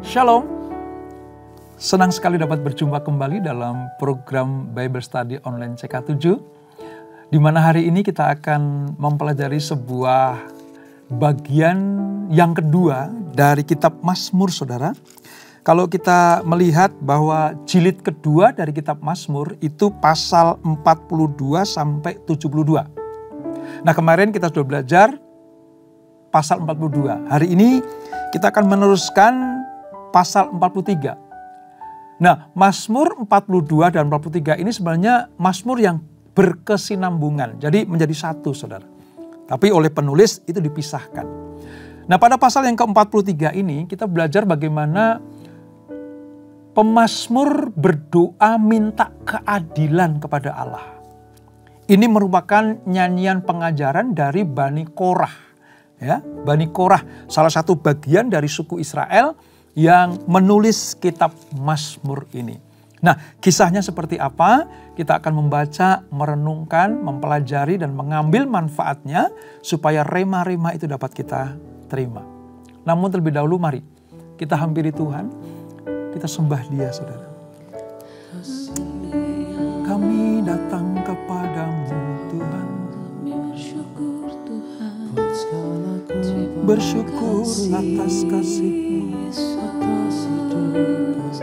Shalom, senang sekali dapat berjumpa kembali dalam program Bible Study Online CK7, di mana hari ini kita akan mempelajari sebuah bagian yang kedua dari kitab Mazmur, saudara. Kalau kita melihat bahwa jilid kedua dari kitab Mazmur itu pasal 42 sampai 72. Nah, kemarin kita sudah belajar pasal 42. Hari ini kita akan meneruskan pasal 43. Nah, Mazmur 42 dan 43 ini sebenarnya Mazmur yang berkesinambungan. Jadi menjadi satu, saudara. Tapi oleh penulis itu dipisahkan. Nah, pada pasal yang ke-43 ini kita belajar bagaimana pemazmur berdoa minta keadilan kepada Allah. Ini merupakan nyanyian pengajaran dari Bani Korah. Ya, Bani Korah, salah satu bagian dari suku Israel yang menulis kitab Mazmur ini. Nah, kisahnya seperti apa? Kita akan membaca, merenungkan, mempelajari, dan mengambil manfaatnya supaya rema-rema itu dapat kita terima. Namun terlebih dahulu mari kita hampiri Tuhan, kita sembah Dia, saudara. Kami datang kepadamu, Tuhan. Bersyukur atas kasih-Mu,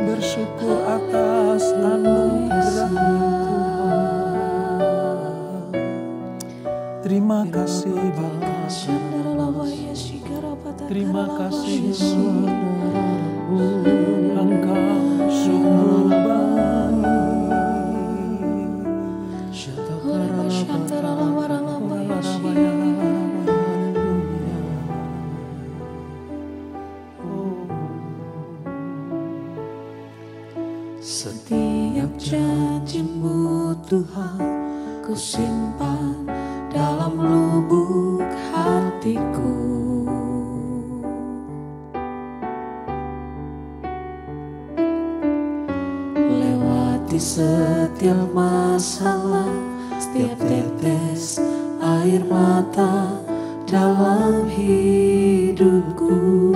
bersyukur atas anugerah-Mu. Terima kasih Bapa, terima kasih Yesus, Engkau sungguh baik. Setiap janji-Mu Tuhan ku simpan dalam lubuk hatiku. Lewati setiap masalah, setiap tetes air mata dalam hidupku.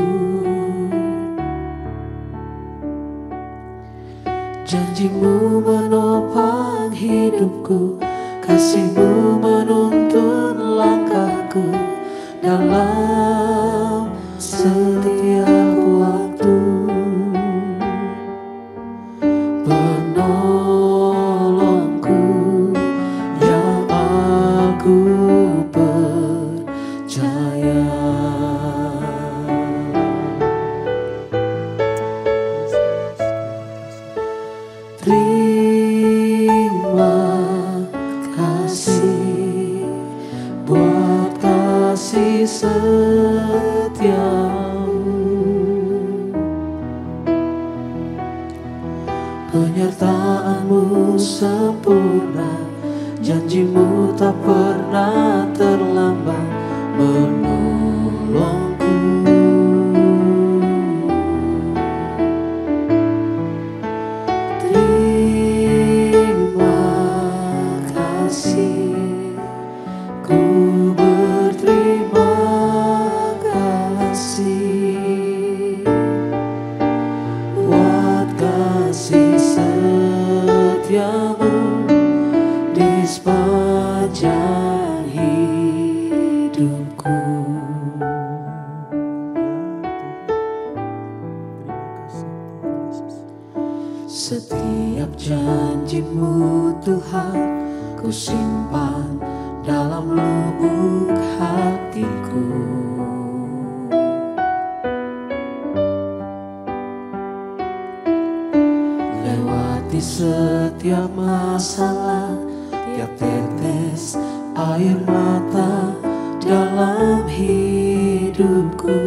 Janji-Mu menopang hidupku, kasih-Mu menuntun langkahku dalam setiap waktu. Penolongku yang aku percaya. Terima kasih buat kasih setia-Mu, penyertaan-Mu sempurna, janji-Mu tak pernah terlambat menolongku. Setiap janji-Mu Tuhan ku simpan dalam lubuk hatiku. Lewati setiap masalah, tiap tetes air mata dalam hidupku.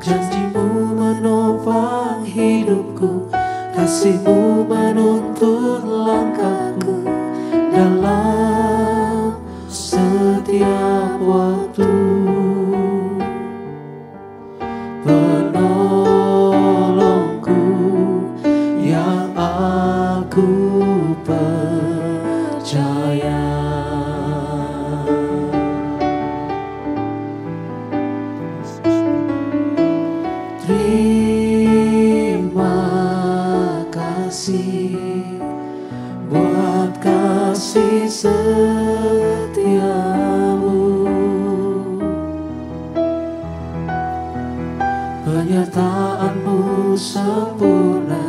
Janji-Mu menopang hidupku, kasih-Mu menuntun langkahku dalam setiap waktu. Penolongku yang aku percaya. Penyertaan-Mu sempurna,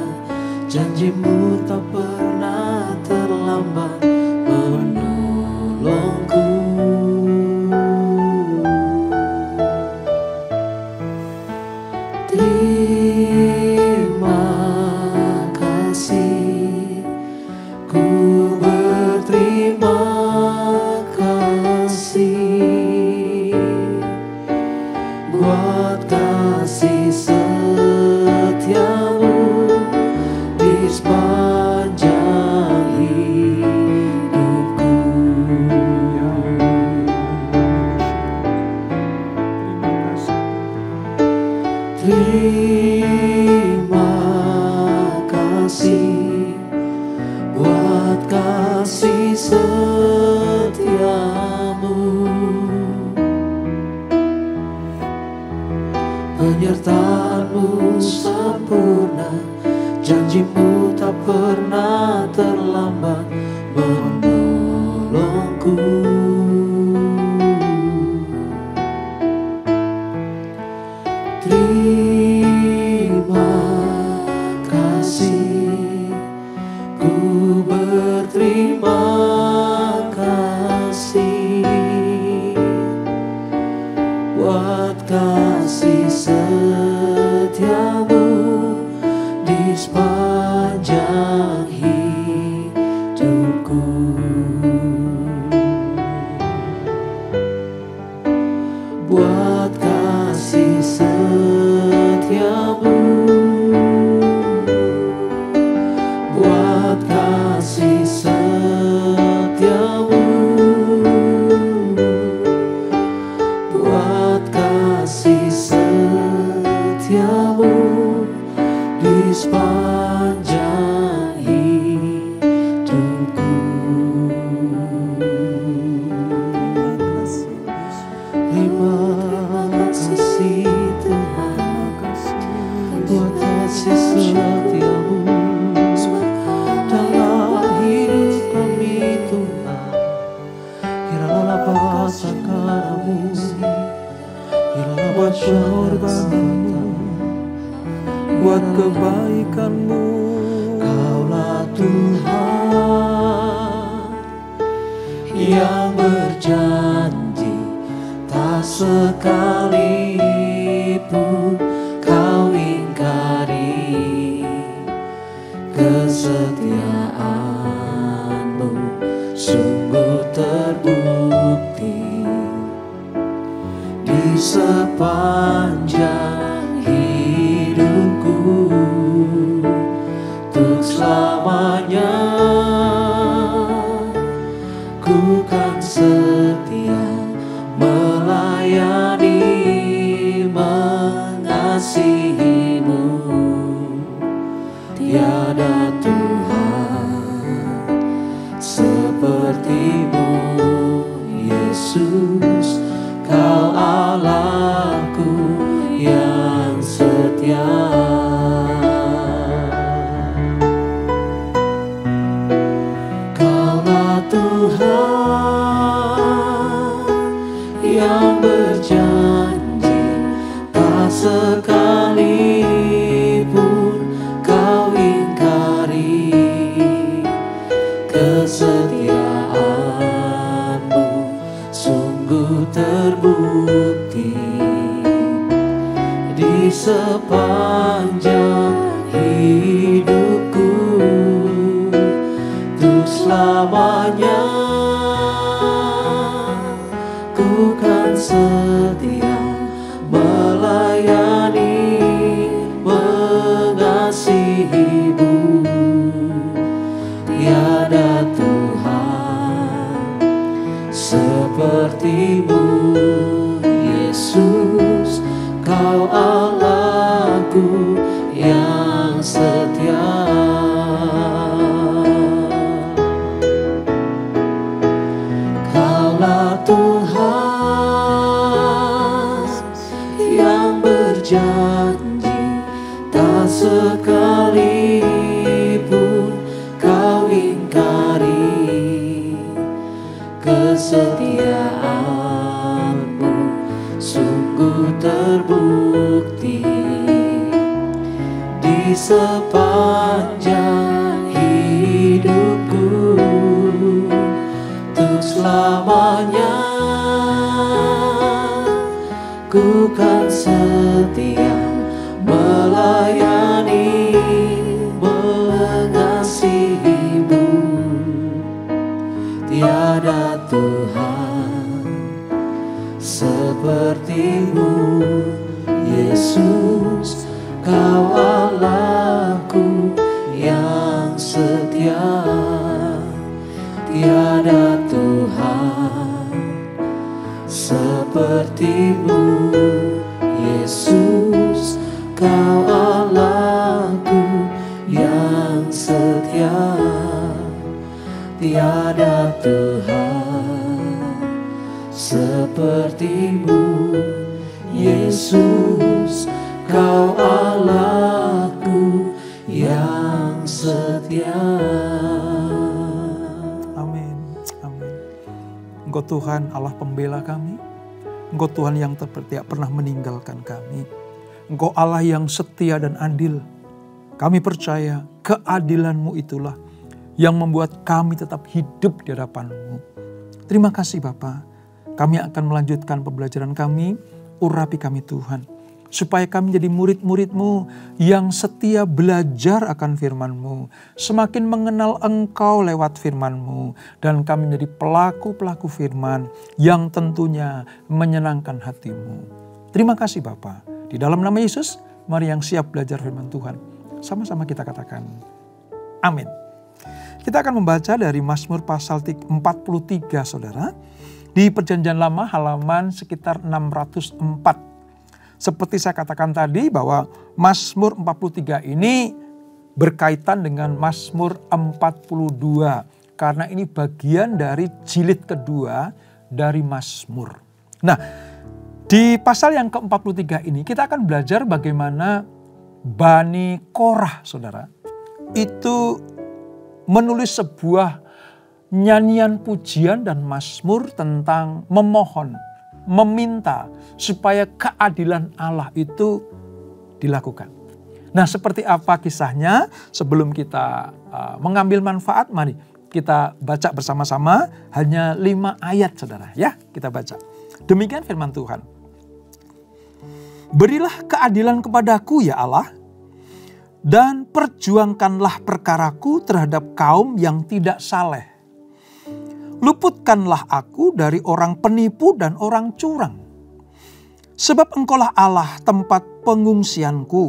janji-Mu tak pernah terlambat menolongku. Terima kasih, ku berterima kasih buat kasih setiamu di sepanjang hidupku. Terima kasih buat kasih setiamu, penyertaan-Mu sempurna, janji-Mu tak pernah terlambat menolongku. Terima kasih, ku berterima kasih buat kasih setiamu di sepanjang hidupku. Buat kasih setiamu, buat kasih setiamu, buat kasih setiamu di sepanjang hidupku. Terima kasih Tuhan, buat kasih setiamu dalam hidup kami Tuhan. Kiralah pasangkanmu, kiralah buat korban-Mu, buat kebaikan-Mu. Kaulah Tuhan yang berjanji, tak sekalipun Kau ingkari. Kesetiaan-Mu sungguh terbukti di sepanjang hidupku. Untuk selamanya ku kan setia melayani, mengasihi-Mu. Tiada Tuhan seperti-Mu, Yesus. Kau Allahku yang setia. Kaulah Tuhan yang berjanji, tak sekalipun Kau ingkari. Kesetiaan-Mu sungguh terbukti di sepanjang hidupku. Untuk selamanya ku kan setia melayani, mengasihi-Mu. Tiada Tuhan seperti-Mu, Yesus. Kau Allahku yang setia. Kaulah Tuhan yang berjanji, tak sekalipun Kau ingkari. Kesetiaan-Mu sungguh terbukti sepanjang hidupku, untuk selamanya ku kan setia melayani, mengasihimu. Tiada Tuhan sepertimu, Yesus, Kau Allahku yang setia. Tiada Tuhan sepertimu, Yesus, Kau Allahku yang setia. Tiada Tuhan sepertimu, Yesus, Kau Allahku yang setia. Amin, amin. Engkau Tuhan Allah pembela kami. Engkau Tuhan yang tidak pernah meninggalkan kami. Engkau Allah yang setia dan adil. Kami percaya keadilan-Mu itulah yang membuat kami tetap hidup di hadapan-Mu. Terima kasih Bapa. Kami akan melanjutkan pembelajaran kami. Urapi kami Tuhan, supaya kami jadi murid-murid-Mu yang setia belajar akan firman-Mu, semakin mengenal Engkau lewat firman-Mu, dan kami menjadi pelaku-pelaku firman yang tentunya menyenangkan hati-Mu. Terima kasih Bapa. Di dalam nama Yesus, mari yang siap belajar firman Tuhan. Sama-sama kita katakan, amin. Kita akan membaca dari Mazmur pasal 43, saudara. Di Perjanjian Lama halaman sekitar 604. Seperti saya katakan tadi bahwa Mazmur 43 ini berkaitan dengan Mazmur 42. Karena ini bagian dari jilid kedua dari Mazmur. Nah, di pasal yang ke-43 ini kita akan belajar bagaimana Bani Korah, saudara, itu menulis sebuah nyanyian pujian dan mazmur tentang memohon, meminta supaya keadilan Allah itu dilakukan. Nah, seperti apa kisahnya? Sebelum kita mengambil manfaat, mari kita baca bersama-sama hanya 5 ayat, saudara. Ya, kita baca. Demikian firman Tuhan. Berilah keadilan kepadaku ya Allah, dan perjuangkanlah perkaraku terhadap kaum yang tidak saleh. Luputkanlah aku dari orang penipu dan orang curang. Sebab Engkaulah Allah tempat pengungsianku.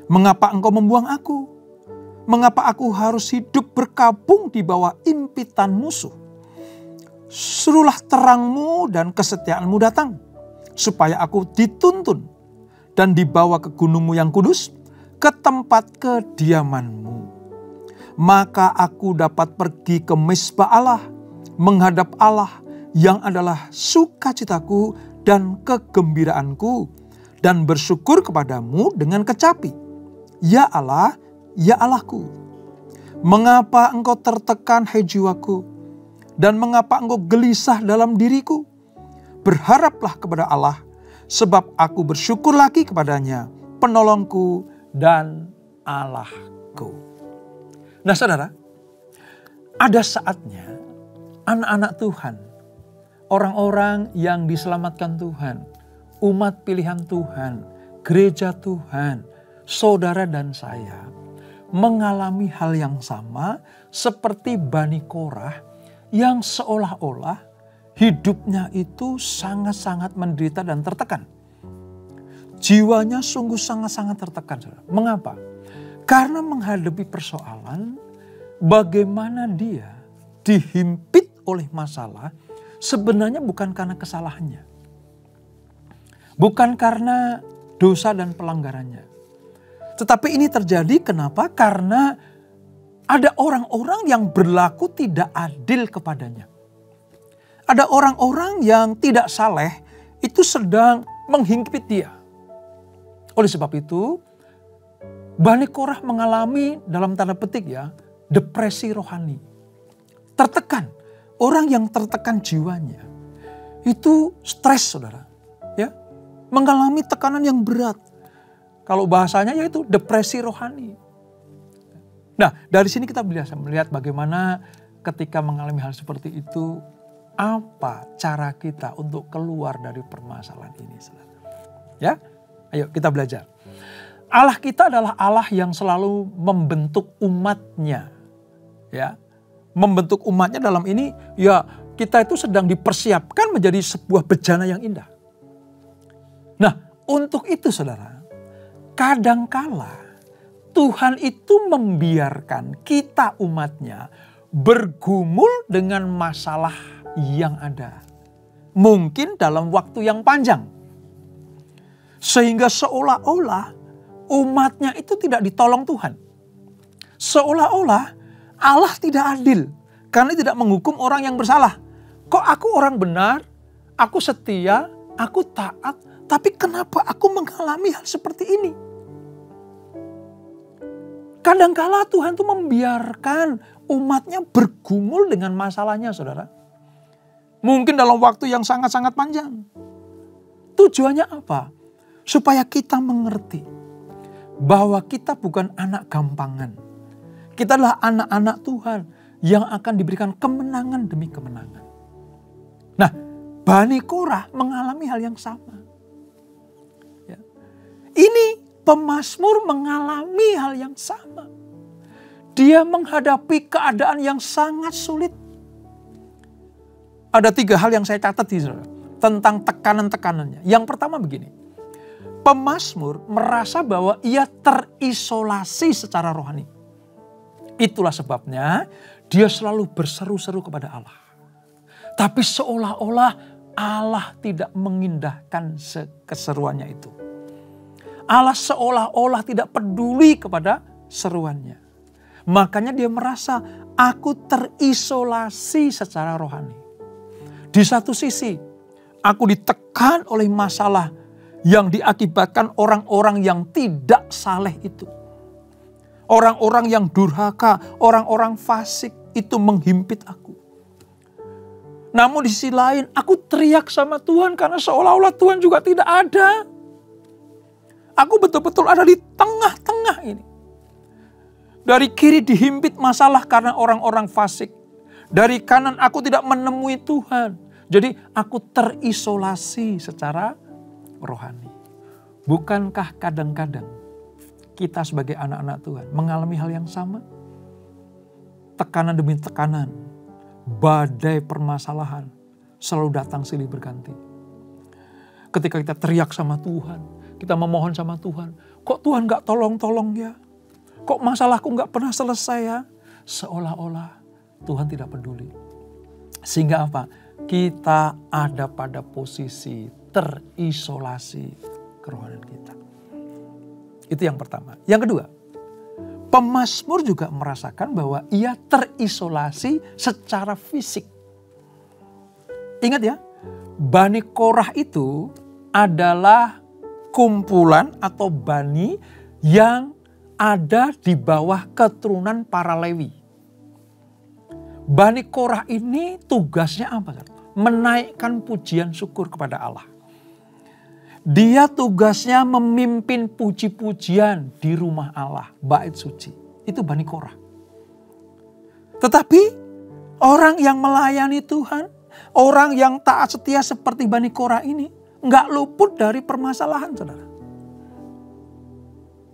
Mengapa Engkau membuang aku? Mengapa aku harus hidup berkabung di bawah impitan musuh? Suruhlah terang-Mu dan kesetiaan-Mu datang, supaya aku dituntun dan dibawa ke gunung-Mu yang kudus, ke tempat kediaman-Mu. Maka aku dapat pergi ke mezbah Allah, menghadap Allah yang adalah sukacitaku dan kegembiraanku, dan bersyukur kepadamu dengan kecapi. Ya Allah, ya Allahku, mengapa Engkau tertekan hai jiwaku, dan mengapa Engkau gelisah dalam diriku? Berharaplah kepada Allah, sebab aku bersyukur lagi kepadanya, penolongku dan Allahku. Nah saudara, ada saatnya anak-anak Tuhan, orang-orang yang diselamatkan Tuhan, umat pilihan Tuhan, gereja Tuhan, saudara dan saya mengalami hal yang sama seperti Bani Korah yang seolah-olah hidupnya itu sangat-sangat menderita dan tertekan. Jiwanya sungguh sangat-sangat tertekan. Mengapa? Karena menghadapi persoalan bagaimana dia dihimpit oleh masalah sebenarnya bukan karena kesalahannya. Bukan karena dosa dan pelanggarannya. Tetapi ini terjadi kenapa? Karena ada orang-orang yang berlaku tidak adil kepadanya. Ada orang-orang yang tidak saleh itu sedang menghimpit dia. Oleh sebab itu, Bani Korah mengalami dalam tanda petik ya, depresi rohani. Tertekan. Orang yang tertekan jiwanya itu stres, saudara. Ya, mengalami tekanan yang berat. Kalau bahasanya yaitu depresi rohani. Nah, dari sini kita bisa melihat bagaimana ketika mengalami hal seperti itu, apa cara kita untuk keluar dari permasalahan ini. Ya, ayo kita belajar. Allah kita adalah Allah yang selalu membentuk umatnya. Ya, membentuk umatnya dalam ini, ya kita itu sedang dipersiapkan menjadi sebuah bejana yang indah. Nah, untuk itu saudara, kadangkala Tuhan itu membiarkan kita umatnya bergumul dengan masalah yang ada. Mungkin dalam waktu yang panjang. Sehingga seolah-olah umatnya itu tidak ditolong Tuhan. Seolah-olah Allah tidak adil. Karena tidak menghukum orang yang bersalah. Kok aku orang benar, aku setia, aku taat. Tapi kenapa aku mengalami hal seperti ini? Kadangkala Tuhan itu membiarkan umatnya bergumul dengan masalahnya, saudara. Mungkin dalam waktu yang sangat-sangat panjang. Tujuannya apa? Supaya kita mengerti bahwa kita bukan anak gampangan. Kita adalah anak-anak Tuhan yang akan diberikan kemenangan demi kemenangan. Nah, Bani Korah mengalami hal yang sama. Ya. Ini pemazmur mengalami hal yang sama. Dia menghadapi keadaan yang sangat sulit. Ada 3 hal yang saya catat di sana tentang tekanan-tekanannya. Yang pertama begini. Pemazmur merasa bahwa ia terisolasi secara rohani. Itulah sebabnya dia selalu berseru-seru kepada Allah. Tapi seolah-olah Allah tidak mengindahkan keseruannya itu. Allah seolah-olah tidak peduli kepada seruannya. Makanya dia merasa aku terisolasi secara rohani. Di satu sisi aku ditekan oleh masalah yang diakibatkan orang-orang yang tidak saleh itu. Orang-orang yang durhaka, orang-orang fasik itu menghimpit aku. Namun di sisi lain aku teriak sama Tuhan karena seolah-olah Tuhan juga tidak ada. Aku betul-betul ada di tengah-tengah ini. Dari kiri dihimpit masalah karena orang-orang fasik. Dari kanan aku tidak menemui Tuhan. Jadi aku terisolasi secara rohani. Bukankah kadang-kadang kita sebagai anak-anak Tuhan mengalami hal yang sama? Tekanan demi tekanan, badai permasalahan selalu datang silih berganti. Ketika kita teriak sama Tuhan, kita memohon sama Tuhan. Kok Tuhan gak tolong-tolong ya? Kok masalahku gak pernah selesai ya? Seolah-olah Tuhan tidak peduli. Sehingga apa? Kita ada pada posisi terisolasi kerohanian kita. Itu yang pertama. Yang kedua, pemazmur juga merasakan bahwa ia terisolasi secara fisik. Ingat ya, Bani Korah itu adalah kumpulan atau bani yang ada di bawah keturunan para Lewi. Bani Korah ini tugasnya apa? Menaikkan pujian syukur kepada Allah. Dia tugasnya memimpin puji-pujian di rumah Allah, bait suci. Itu Bani Korah. Tetapi orang yang melayani Tuhan, orang yang taat setia seperti Bani Korah ini, nggak luput dari permasalahan, saudara.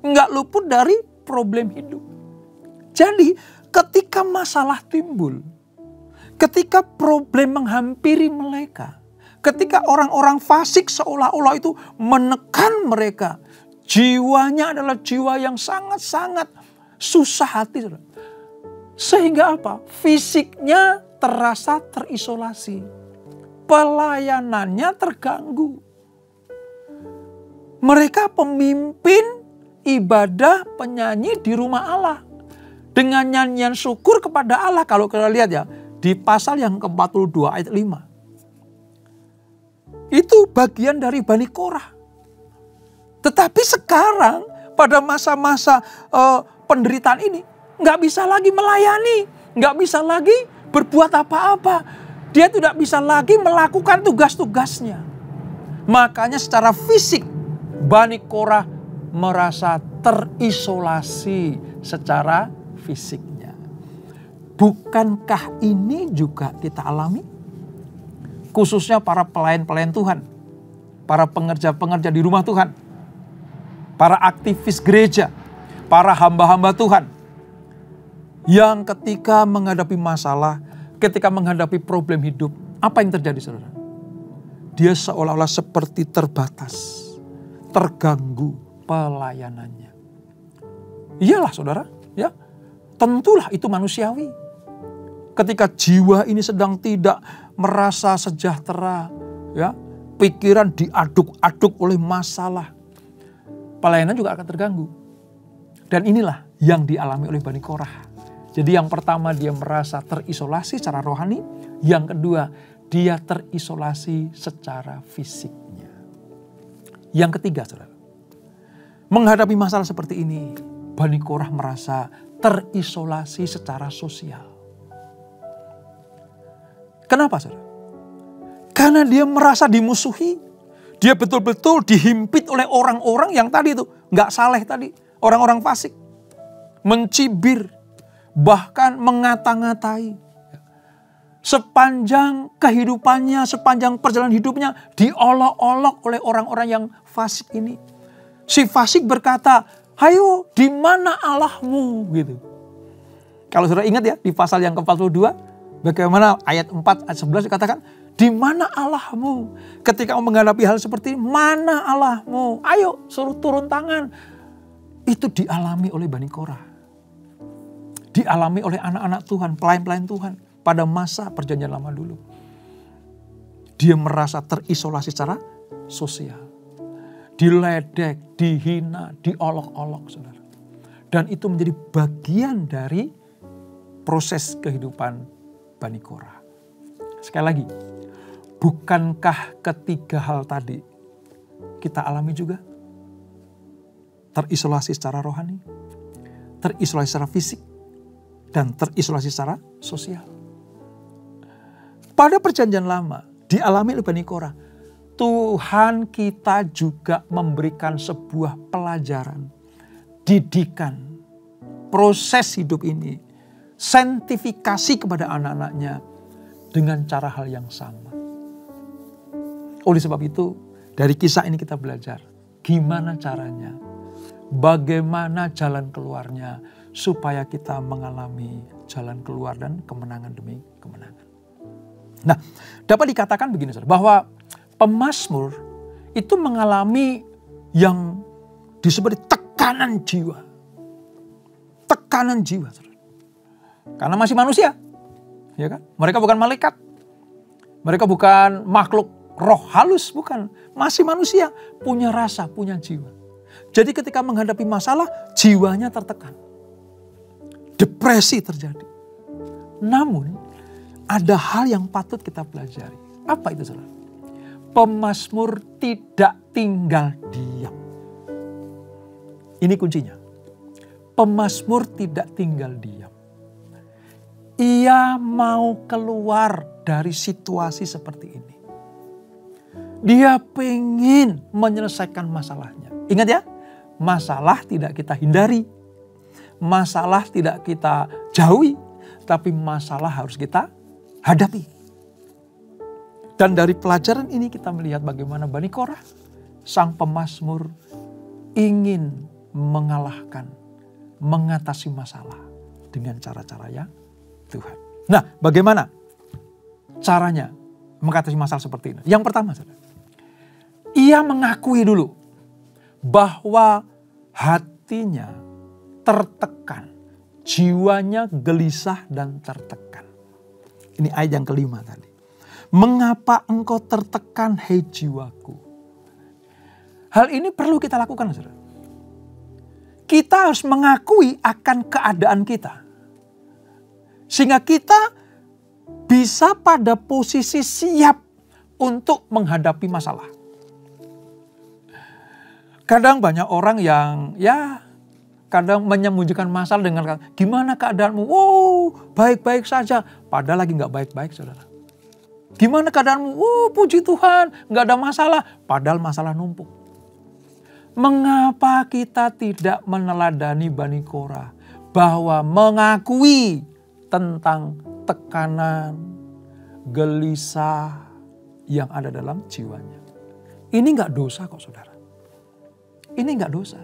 Nggak luput dari problem hidup. Jadi ketika masalah timbul, ketika problem menghampiri mereka, ketika orang-orang fasik seolah-olah itu menekan mereka, jiwanya adalah jiwa yang sangat-sangat susah hati. Saudara. Sehingga apa? Fisiknya terasa terisolasi. Pelayanannya terganggu. Mereka pemimpin ibadah penyanyi di rumah Allah. Dengan nyanyian syukur kepada Allah. Kalau kita lihat ya, di pasal yang ke-42 ayat 5. Itu bagian dari Bani Korah. Tetapi sekarang pada masa-masa penderitaan ini, nggak bisa lagi melayani. Nggak bisa lagi berbuat apa-apa. Dia tidak bisa lagi melakukan tugas-tugasnya. Makanya secara fisik Bani Korah merasa terisolasi secara fisiknya. Bukankah ini juga kita alami? Khususnya para pelayan-pelayan Tuhan, para pengerja-pengerja di rumah Tuhan, para aktivis gereja, para hamba-hamba Tuhan, yang ketika menghadapi masalah, ketika menghadapi problem hidup, apa yang terjadi, saudara? Dia seolah-olah seperti terbatas, terganggu pelayanannya. Iyalah saudara, ya, tentulah itu manusiawi. Ketika jiwa ini sedang tidak merasa sejahtera, ya, pikiran diaduk-aduk oleh masalah, pelayanan juga akan terganggu. Dan inilah yang dialami oleh Bani Korah. Jadi yang pertama, dia merasa terisolasi secara rohani. Yang kedua, dia terisolasi secara fisiknya. Yang ketiga, saudara, menghadapi masalah seperti ini, Bani Korah merasa terisolasi secara sosial. Kenapa, saudara? Karena dia merasa dimusuhi. Dia betul-betul dihimpit oleh orang-orang yang tadi itu nggak saleh tadi, orang-orang fasik, mencibir, bahkan mengata-ngatai. Sepanjang kehidupannya, sepanjang perjalanan hidupnya diolok-olok oleh orang-orang yang fasik ini. Si fasik berkata, "Hayo, di mana Allahmu?" gitu. Kalau saudara ingat ya, di pasal yang ke-42, bagaimana ayat 4, ayat 11 dikatakan, "Di mana Allahmu?" Ketika menghadapi hal seperti ini, mana Allahmu? Ayo, suruh turun tangan. Itu dialami oleh Bani Korah. Dialami oleh anak-anak Tuhan, pelayan-pelayan Tuhan pada masa perjanjian lama dulu. Dia merasa terisolasi secara sosial. Diledek, dihina, diolok-olok, saudara. Dan itu menjadi bagian dari proses kehidupan Bani Korah. Sekali lagi, bukankah ketiga hal tadi kita alami juga? Terisolasi secara rohani, terisolasi secara fisik, dan terisolasi secara sosial. Pada perjanjian lama dialami oleh Bani Korah, Tuhan kita juga memberikan sebuah pelajaran, didikan, proses hidup ini, saintifikasi kepada anak-anaknya dengan cara hal yang sama. Oleh sebab itu, dari kisah ini kita belajar gimana caranya, bagaimana jalan keluarnya, supaya kita mengalami jalan keluar dan kemenangan demi kemenangan. Nah, dapat dikatakan begini, saudara, bahwa pemazmur itu mengalami yang disebut tekanan jiwa. Tekanan jiwa, saudara. Karena masih manusia, ya kan? Mereka bukan malaikat. Mereka bukan makhluk roh halus, bukan. Masih manusia, punya rasa, punya jiwa. Jadi ketika menghadapi masalah, jiwanya tertekan. Depresi terjadi. Namun, ada hal yang patut kita pelajari. Apa itu, saudara? Pemazmur tidak tinggal diam. Ini kuncinya. Pemazmur tidak tinggal diam. Ia mau keluar dari situasi seperti ini. Dia pengen menyelesaikan masalahnya. Ingat ya, masalah tidak kita hindari. Masalah tidak kita jauhi. Tapi masalah harus kita hadapi. Dan dari pelajaran ini kita melihat bagaimana Bani Korah, sang pemazmur, ingin mengalahkan, mengatasi masalah dengan cara-caranya Tuhan. Nah, bagaimana caranya mengatasi masalah seperti ini? Yang pertama, saudara, ia mengakui dulu bahwa hatinya tertekan, jiwanya gelisah dan tertekan. Ini ayat yang kelima tadi. Mengapa engkau tertekan, hei jiwaku? Hal ini perlu kita lakukan, saudara. Kita harus mengakui akan keadaan kita. Sehingga kita bisa pada posisi siap untuk menghadapi masalah. Kadang banyak orang yang kadang menyembunyikan masalah dengan kata, "Gimana keadaanmu?" "Wow, baik-baik saja." Padahal lagi gak baik-baik, saudara. "Gimana keadaanmu?" "Oh, puji Tuhan, gak ada masalah." Padahal masalah numpuk. Mengapa kita tidak meneladani Bani Korah bahwa mengakui tentang tekanan, gelisah yang ada dalam jiwanya. Ini nggak dosa kok saudara. Ini nggak dosa.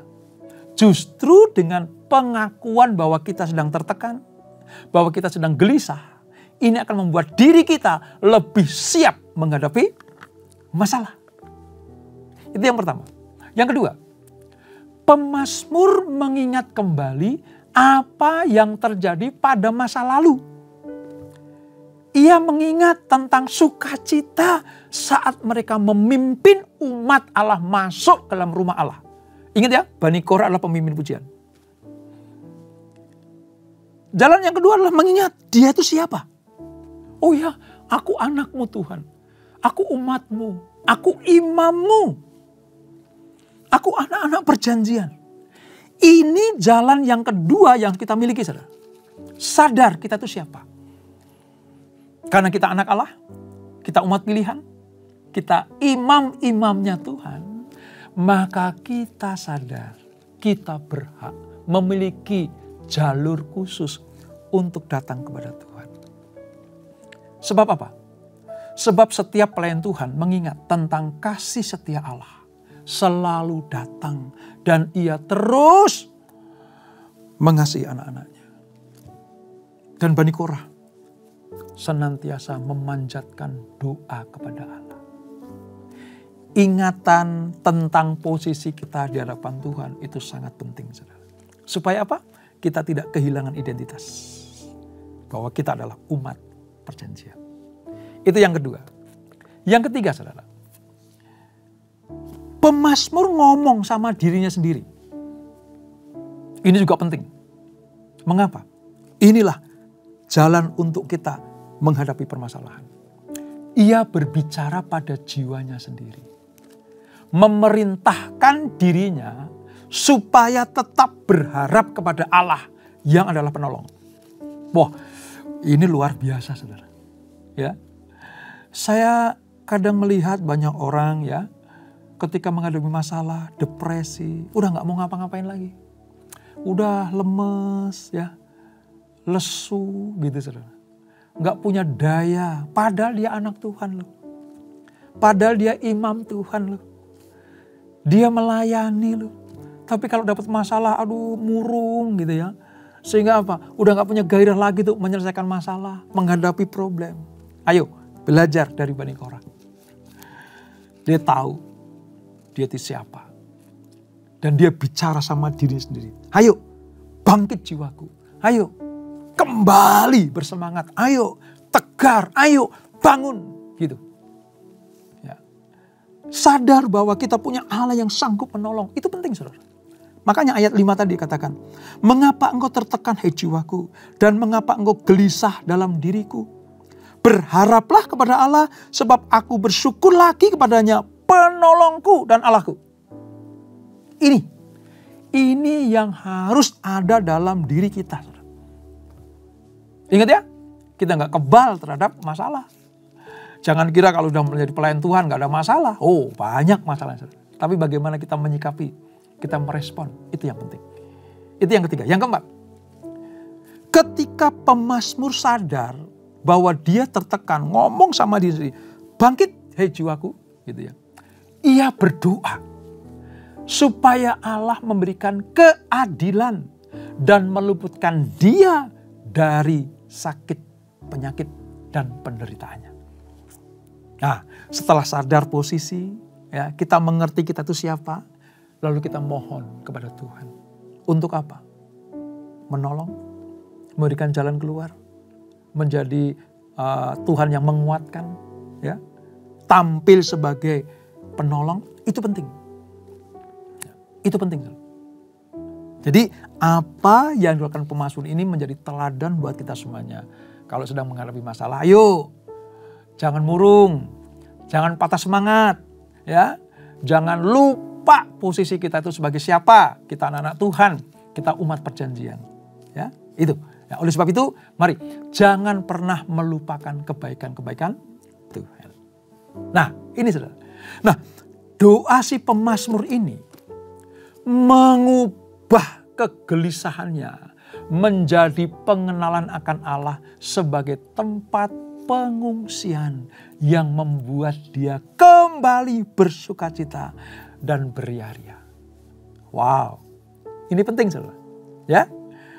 Justru dengan pengakuan bahwa kita sedang tertekan, bahwa kita sedang gelisah, ini akan membuat diri kita lebih siap menghadapi masalah. Itu yang pertama. Yang kedua, pemazmur mengingat kembali apa yang terjadi pada masa lalu. Ia mengingat tentang sukacita saat mereka memimpin umat Allah masuk ke dalam rumah Allah. Ingat ya, Bani Korah adalah pemimpin pujian. Jalan yang kedua adalah mengingat dia itu siapa. Oh ya, aku anakmu Tuhan. Aku umatmu. Aku imammu. Aku anak-anak perjanjian. Ini jalan yang kedua yang kita miliki, saudara. Sadar kita itu siapa. Karena kita anak Allah, kita umat pilihan, kita imam-imamnya Tuhan, maka kita sadar kita berhak memiliki jalur khusus untuk datang kepada Tuhan. Sebab apa? Sebab setiap pelayan Tuhan mengingat tentang kasih setia Allah. Selalu datang dan ia terus mengasihi anak-anaknya. Dan Bani Korah senantiasa memanjatkan doa kepada Allah. Ingatan tentang posisi kita di hadapan Tuhan itu sangat penting, saudara. Supaya apa? Kita tidak kehilangan identitas. Bahwa kita adalah umat perjanjian. Itu yang kedua. Yang ketiga, saudara. Pemazmur ngomong sama dirinya sendiri. Ini juga penting. Mengapa? Inilah jalan untuk kita menghadapi permasalahan. Ia berbicara pada jiwanya sendiri. Memerintahkan dirinya supaya tetap berharap kepada Allah yang adalah penolong. Wah, ini luar biasa, saudara. Ya, saya kadang melihat banyak orang ya, ketika menghadapi masalah, depresi, udah nggak mau ngapa-ngapain lagi, udah lemes, ya, lesu, gitu, saudara. Nggak punya daya, padahal dia anak Tuhan loh, padahal dia imam Tuhan loh, dia melayani loh. Tapi kalau dapat masalah, aduh murung gitu ya. Sehingga apa? Udah gak punya gairah lagi tuh menyelesaikan masalah, menghadapi problem. Ayo belajar dari Bani Korah. Dia tahu dia itu siapa. Dan dia bicara sama diri sendiri. Ayo bangkit jiwaku. Ayo kembali bersemangat. Ayo tegar. Ayo bangun. Gitu. Ya. Sadar bahwa kita punya Allah yang sanggup menolong. Itu penting, saudara. Makanya ayat 5 tadi katakan, mengapa engkau tertekan hai jiwaku, dan mengapa engkau gelisah dalam diriku? Berharaplah kepada Allah, sebab aku bersyukur lagi kepadanya, penolongku dan Allahku. Ini yang harus ada dalam diri kita. Ingat ya, kita gak kebal terhadap masalah. Jangan kira kalau sudah menjadi pelayan Tuhan gak ada masalah. Oh, banyak masalah. Tapi bagaimana kita menyikapi, kita merespon, itu yang penting. Itu yang ketiga. Yang keempat, ketika pemazmur sadar bahwa dia tertekan, ngomong sama diri sendiri, bangkit hei jiwaku, gitu ya. Ia berdoa supaya Allah memberikan keadilan dan meluputkan dia dari sakit, penyakit, dan penderitaannya. Nah, setelah sadar posisi, ya, kita mengerti kita itu siapa. Lalu kita mohon kepada Tuhan. Untuk apa? Menolong, memberikan jalan keluar, menjadi Tuhan yang menguatkan, ya, tampil sebagai penolong, itu penting. Itu penting. Jadi apa yang dilakukan pemazmur ini menjadi teladan buat kita semuanya. Kalau sedang menghadapi masalah, ayo jangan murung, jangan patah semangat, ya, jangan lupa posisi kita itu sebagai siapa. Kita anak-anak Tuhan, kita umat perjanjian. Ya, itu. Ya, oleh sebab itu, mari jangan pernah melupakan kebaikan-kebaikan Tuhan. Nah, ini saudara. Nah, doa si pemazmur ini mengubah kegelisahannya menjadi pengenalan akan Allah sebagai tempat pengungsian yang membuat dia kembali bersukacita dan beria-ria. Wow, ini penting saudara. Ya,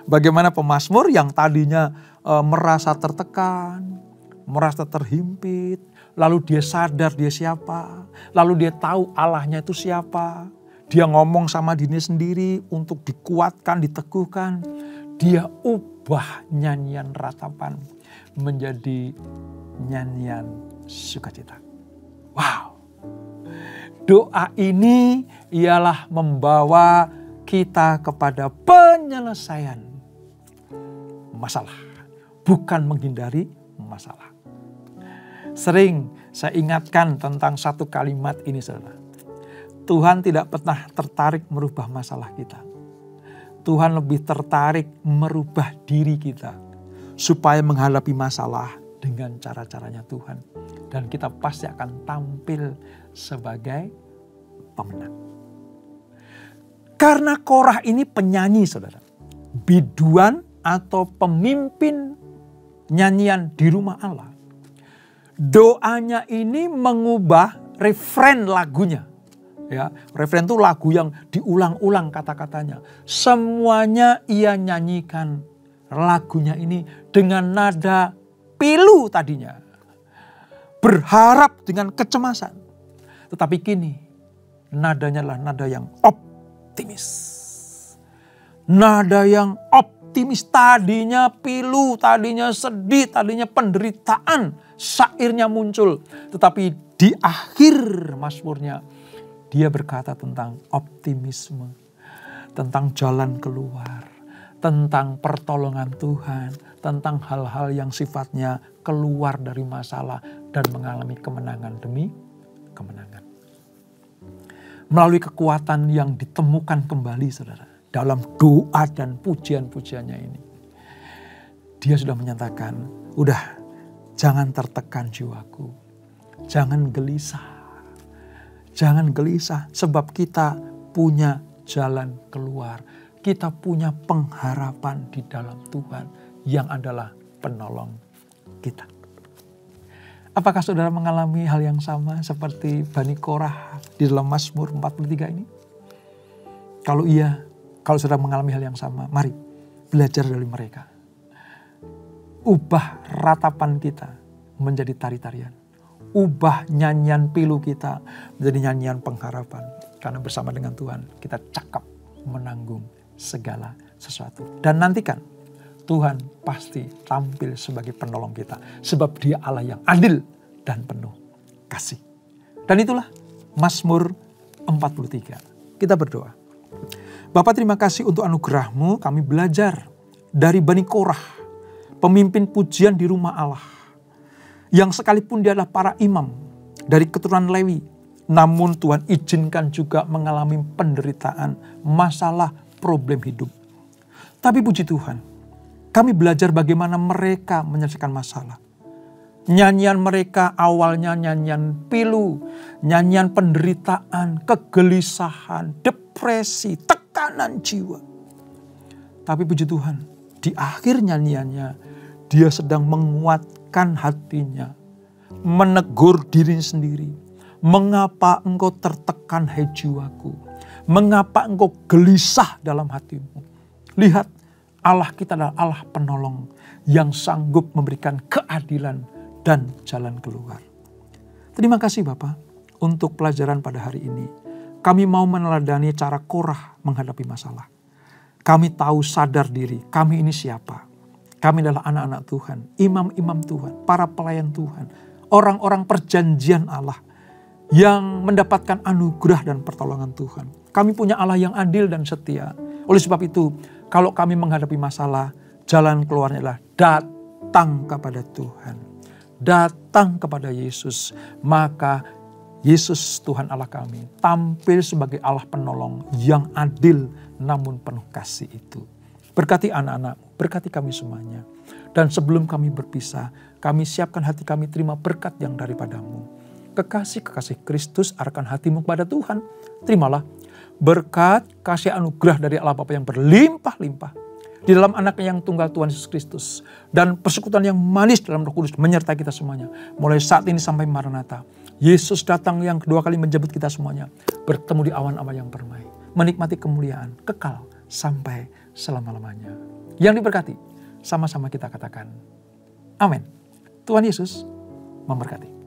bagaimana pemazmur yang tadinya merasa tertekan, merasa terhimpit, lalu dia sadar dia siapa, lalu dia tahu Allahnya itu siapa. Dia ngomong sama dirinya sendiri untuk dikuatkan, diteguhkan. Dia ubah nyanyian ratapan menjadi nyanyian sukacita. Wow. Doa ini ialah membawa kita kepada penyelesaian masalah, bukan menghindari masalah. Sering saya ingatkan tentang satu kalimat ini, saudara. Tuhan tidak pernah tertarik merubah masalah kita. Tuhan lebih tertarik merubah diri kita supaya menghadapi masalah dengan cara-caranya Tuhan. Dan kita pasti akan tampil sebagai pemenang. Karena Korah ini penyanyi, saudara. Biduan atau pemimpin nyanyian di rumah Allah. Doanya ini mengubah refren lagunya. Ya, refren itu lagu yang diulang-ulang kata-katanya. Semuanya ia nyanyikan lagunya ini dengan nada pilu tadinya. Berharap dengan kecemasan. Tetapi kini nadanya adalah nada yang optimis. Nada yang optimis, tadinya pilu, tadinya sedih, tadinya penderitaan. Syairnya muncul. Tetapi di akhir mazmurnya dia berkata tentang optimisme, tentang jalan keluar, tentang pertolongan Tuhan, tentang hal-hal yang sifatnya keluar dari masalah dan mengalami kemenangan demi kemenangan. Melalui kekuatan yang ditemukan kembali, saudara, dalam doa dan pujian-pujiannya ini, dia sudah menyatakan, udah, jangan tertekan jiwaku, jangan gelisah. Jangan gelisah sebab kita punya jalan keluar. Kita punya pengharapan di dalam Tuhan yang adalah penolong kita. Apakah saudara mengalami hal yang sama seperti Bani Korah di dalam Mazmur 43 ini? Kalau iya, kalau saudara mengalami hal yang sama, mari belajar dari mereka. Ubah ratapan kita menjadi tari-tarian. Ubah nyanyian pilu kita menjadi nyanyian pengharapan. Karena bersama dengan Tuhan kita cakap menanggung segala sesuatu. Dan nantikan Tuhan pasti tampil sebagai penolong kita. Sebab dia Allah yang adil dan penuh kasih. Dan itulah Mazmur 43. Kita berdoa. Bapa, terima kasih untuk anugerah-Mu. Kami belajar dari Bani Korah, pemimpin pujian di rumah Allah. Yang sekalipun dia adalah para imam dari keturunan Lewi. Namun Tuhan izinkan juga mengalami penderitaan, masalah, problem hidup. Tapi puji Tuhan, kami belajar bagaimana mereka menyelesaikan masalah. Nyanyian mereka awalnya nyanyian pilu, nyanyian penderitaan, kegelisahan, depresi, tekanan jiwa. Tapi puji Tuhan, di akhir nyanyiannya dia sedang menguatkan hatinya, menegur dirinya sendiri. Mengapa engkau tertekan, hai jiwaku? Mengapa engkau gelisah dalam hatimu? Lihat, Allah kita adalah Allah penolong yang sanggup memberikan keadilan dan jalan keluar. Terima kasih Bapak untuk pelajaran pada hari ini. Kami mau meneladani cara Korah menghadapi masalah. Kami tahu sadar diri, kami ini siapa. Kami adalah anak-anak Tuhan, imam-imam Tuhan, para pelayan Tuhan, orang-orang perjanjian Allah yang mendapatkan anugerah dan pertolongan Tuhan. Kami punya Allah yang adil dan setia. Oleh sebab itu, kalau kami menghadapi masalah, jalan keluarnya adalah datang kepada Tuhan. Datang kepada Yesus. Maka Yesus Tuhan Allah kami tampil sebagai Allah penolong yang adil namun penuh kasih itu. Berkati anak-anak, berkati kami semuanya. Dan sebelum kami berpisah, kami siapkan hati kami terima berkat yang daripadamu. Kekasih-kekasih Kristus arahkan hatimu kepada Tuhan. Terimalah berkat, kasih anugerah dari Allah Bapa yang berlimpah-limpah di dalam anaknya yang tunggal Tuhan Yesus Kristus. Dan persekutuan yang manis dalam Roh Kudus menyertai kita semuanya. Mulai saat ini sampai Maranatha. Yesus datang yang kedua kali menjemput kita semuanya. Bertemu di awan-awan yang permai. Menikmati kemuliaan kekal sampai selama-lamanya. Yang diberkati, sama-sama kita katakan amin. Tuhan Yesus memberkati.